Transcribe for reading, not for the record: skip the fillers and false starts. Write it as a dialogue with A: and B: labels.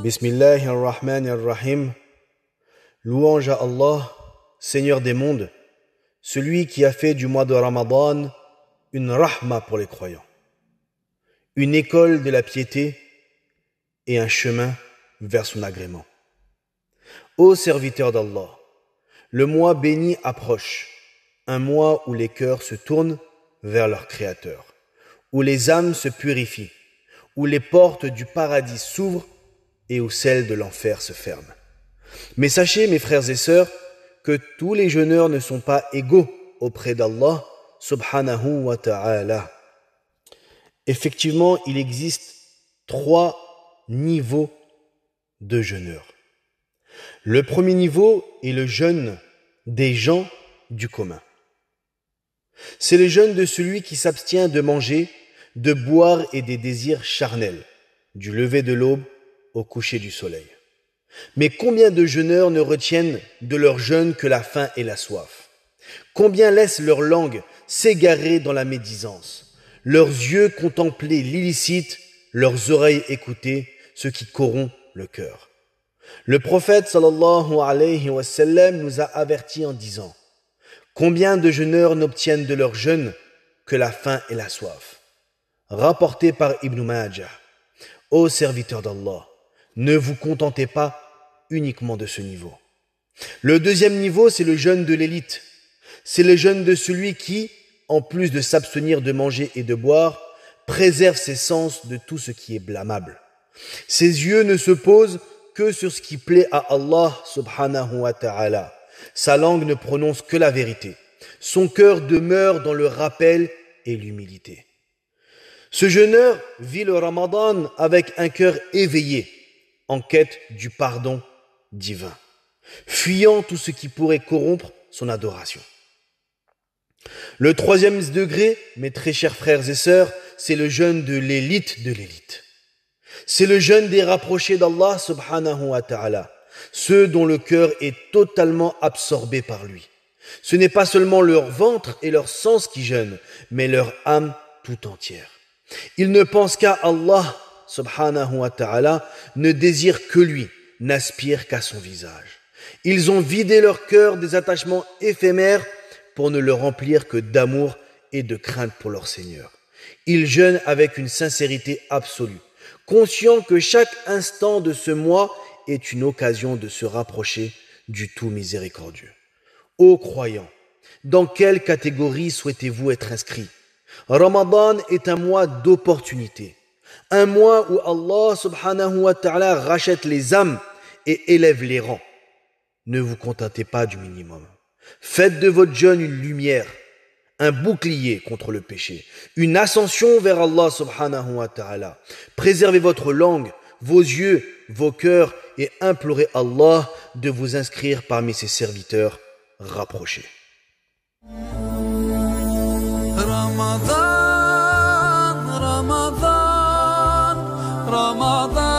A: Bismillahirrahmanirrahim. Louange à Allah, Seigneur des mondes, celui qui a fait du mois de Ramadan une rahma pour les croyants, une école de la piété et un chemin vers son agrément. Ô serviteurs d'Allah, le mois béni approche, un mois où les cœurs se tournent vers leur Créateur, où les âmes se purifient, où les portes du paradis s'ouvrent et où celles de l'enfer se ferment. Mais sachez, mes frères et sœurs, que tous les jeûneurs ne sont pas égaux auprès d'Allah subhanahu wa ta'ala. Effectivement, il existe 3 niveaux de jeûneurs. Le premier niveau est le jeûne des gens du commun. C'est le jeûne de celui qui s'abstient de manger, de boire et des désirs charnels, du lever de l'aube au coucher du soleil. Mais combien de jeûneurs ne retiennent de leur jeûne que la faim et la soif? Combien laissent leur langue s'égarer dans la médisance, leurs yeux contempler l'illicite, leurs oreilles écouter ce qui corrompt le cœur? Le prophète sallallahu alayhi wa sallam nous a avertis en disant: combien de jeûneurs n'obtiennent de leur jeûne que la faim et la soif? Rapporté par Ibn Majah. Ô serviteurs d'Allah, ne vous contentez pas uniquement de ce niveau. Le deuxième niveau, c'est le jeûne de l'élite. C'est le jeûne de celui qui, en plus de s'abstenir de manger et de boire, préserve ses sens de tout ce qui est blâmable. Ses yeux ne se posent que sur ce qui plaît à Allah subhanahu wa ta'ala. Sa langue ne prononce que la vérité. Son cœur demeure dans le rappel et l'humilité. Ce jeûneur vit le Ramadan avec un cœur éveillé, en quête du pardon divin, fuyant tout ce qui pourrait corrompre son adoration. Le troisième degré, mes très chers frères et sœurs, c'est le jeûne de l'élite de l'élite. C'est le jeûne des rapprochés d'Allah subhanahu wa ta'ala, ceux dont le cœur est totalement absorbé par lui. Ce n'est pas seulement leur ventre et leur sens qui jeûnent, mais leur âme tout entière. Ils ne pensent qu'à Allah subhanahu wa ta'ala, ne désirent que lui, n'aspirent qu'à son visage. Ils ont vidé leur cœur des attachements éphémères pour ne le remplir que d'amour et de crainte pour leur Seigneur. Ils jeûnent avec une sincérité absolue, conscients que chaque instant de ce mois est une occasion de se rapprocher du tout miséricordieux. Ô croyants, dans quelle catégorie souhaitez-vous être inscrits? Ramadan est un mois d'opportunité, un mois où Allah subhanahu wa ta'ala rachète les âmes et élève les rangs. Ne vous contentez pas du minimum. Faites de votre jeûne une lumière, un bouclier contre le péché, une ascension vers Allah subhanahu wa ta'ala. Préservez votre langue, vos yeux, vos cœurs et implorez Allah de vous inscrire parmi ses serviteurs rapprochés.
B: Ramadan, Ramadan, Ramadan.